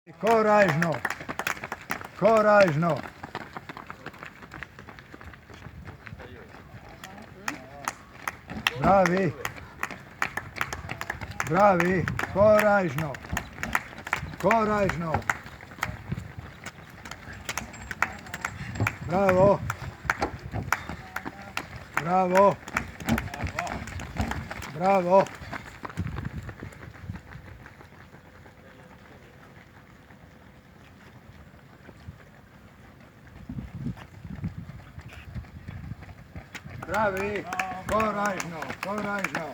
Korajžno, korajžno. Bravi, bravi, korajžno, korajžno. Bravo, bravo, bravo. Bravi, korajžno, korajžno.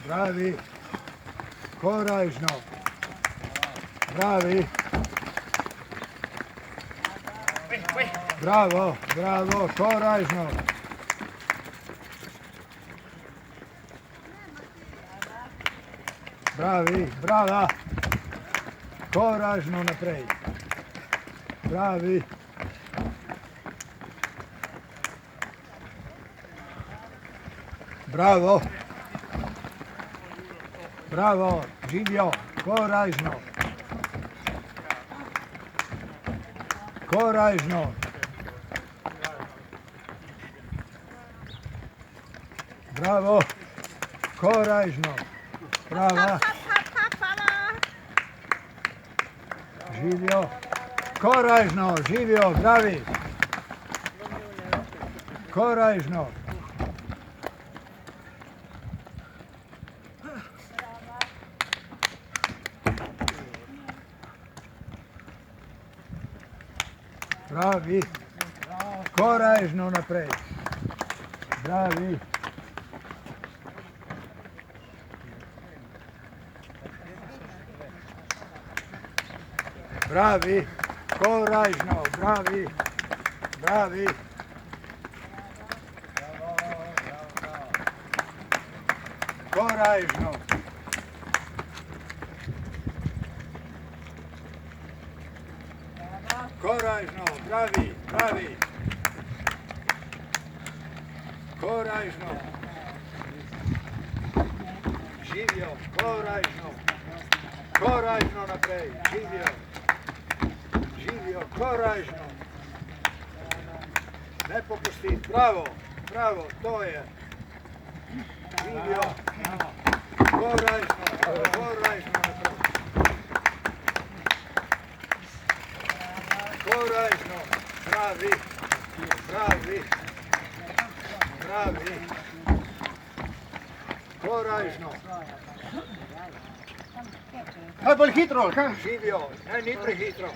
Bravi, korajžno. Bravi. Bravo, bravo, korajžno. Bravi, brava. Korajžno naprej. Bravi. Bravo, bravo, živijo, korajžno, korajžno. Bravo, korajžno, brava, živijo, korajžno, živijo, bravi, korajžno. Bravi, korajžno naprej. Bravi. Bravi, korajžno, bravi, bravi. Korajžno. Korajžno, bravi, bravi. Korajžno. Živijo, korajžno. Korajžno naprej, živijo. Živijo, korajžno. Ne popustiti, bravo, bravo, to je. Živijo, korajžno, korajžno naprej. Korajžno, bravi, bravi, bravi, korajžno. Kaj bolj hitro, kaj? Živijo, ne, ni prehitro.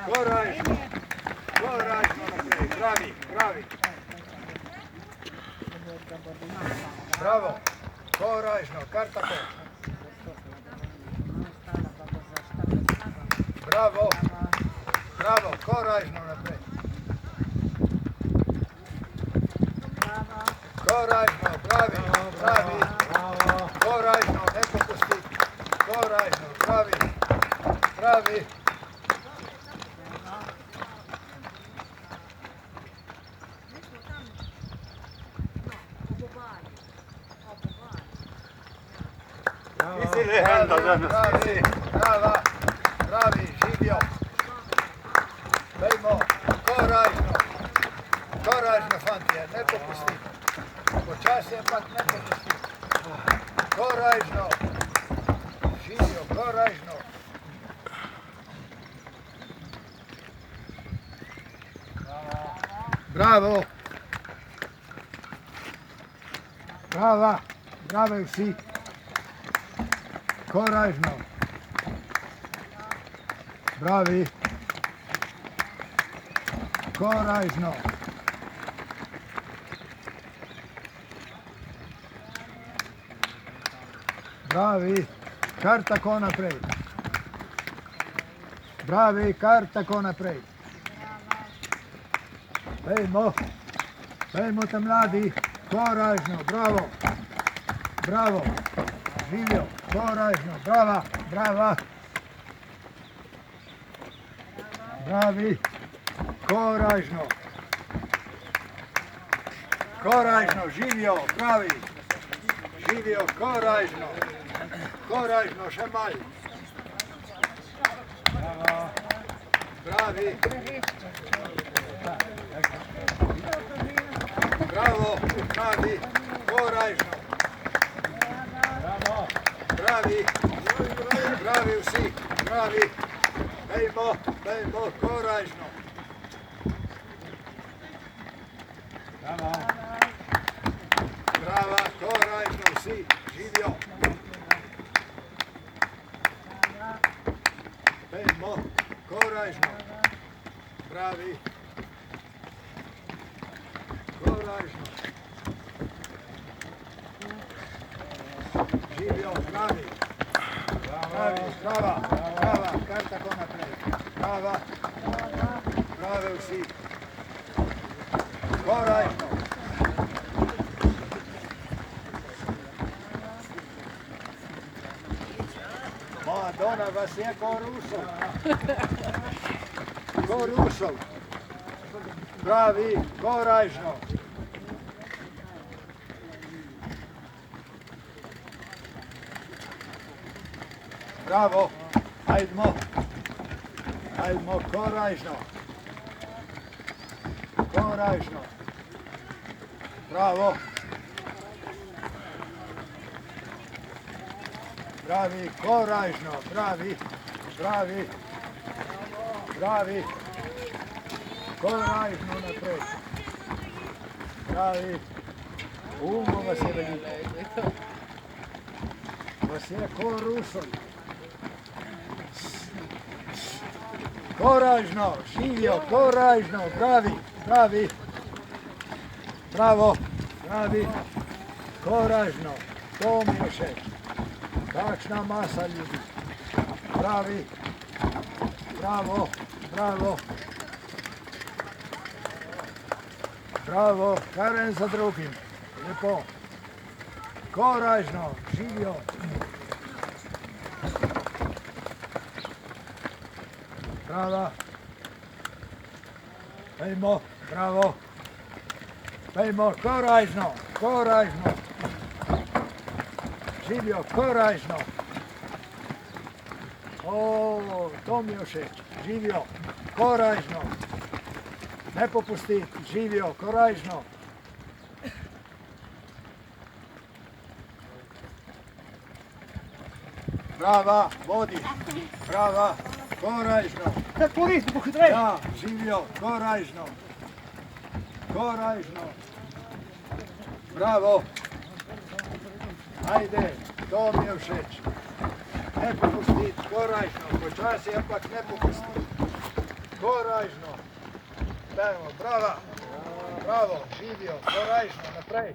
Korajžno, korajžno naprej, bravi, bravi. Bravo, korajžno, kar tako. Bravo, bravo, korajžno naprej. Korajžno, bravi, bravi, korajžno, ne popustiti. Korajžno, bravi, bravi. Bravi, brava, bravi, živijo. Dajmo, korajžno, korajžno, fantje, ne popustiti. Počasi, ampak ne popustiti. Korajžno, živijo, korajžno. Bravo. Brava, brave vsi. Korajžno. Bravi. Korajžno. Bravi, kar tako naprej. Bravi, kar tako naprej. Dajmo, dajmo te mladi, korajžno, bravo, bravo, živijo, korajžno, brava, brava. Bravi, korajžno. Korajžno, živijo, pravi. Živijo korajžno. Coraggio, še malo. Bravo. Bravi. Bravo, bravi. Coraggio. Bravo. Bravi. Bravi vsi. Bravi. Dajmo, coraggio. Bravo. Brava, coraggio, vsi. Živijo. Dajmo, coraggio. Bravi. Coraggio. Živijo, bravi. Brava, kar tako naprej. Brave vsi. Coraggio. Madonna, vas je ko Rusov. Ko Rusov. Bravi, coraggio. Bravo, hajdmo, coraggio. Bravo. Bravi, coraggio, bravi. Coraggio naprej. Bravi. Umno vas je veliko. Vas je ko Rusov. Coraggio, živijo, coraggio, bravi. Bravo, coraggio, to mi je všeč. Takšna masa ljudi. Bravi, bravo, kar en za drugim. Lepo. Coraggio, živijo. Brava. Dajmo, bravo. Dajmo, coraggio. Živijo, coraggio. O, to mi je všeč. Živijo, coraggio. Ne popustiti, živijo, coraggio. Brava, vodi. Brava, coraggio. Как полис, похитрей. Ja, živijo, coraggio. Bravo. Ajde, to mi je všeč. Ne popustiti, coraggio. Počasi, ampak ne popustiti. Coraggio. Dajmo, bravo, živijo, coraggio, naprej.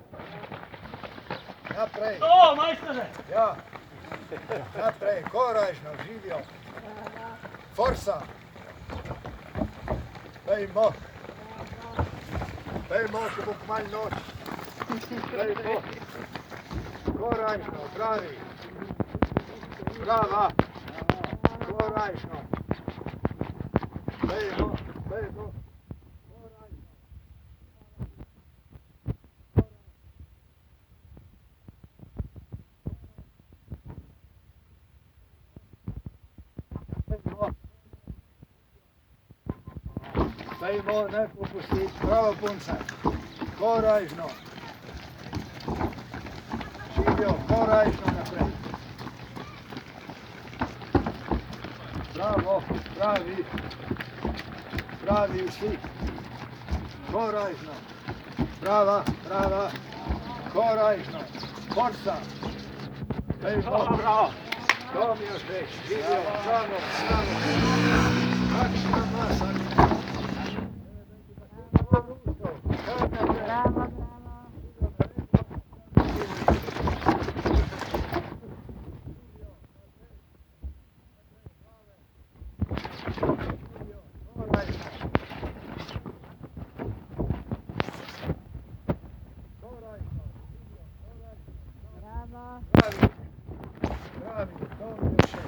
О, майстере. Ja, naprej, coraggio, živijo. Forza. Dajmo, ko bo kmalu noč. Dajmo. Coraggio, bravi. Brava. Coraggio. Dajmo. Dajmo, ne popustiti, bravo punce. Coraggio. Živijo, coraggio naprej. Bravo, bravi vsi. Coraggio. Brava, coraggio. Forza. Dajmo, Bravo. to mi je všeč. Živijo, bravo. Kakšna masa. Bravi, to mi je všeč.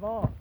Bravo.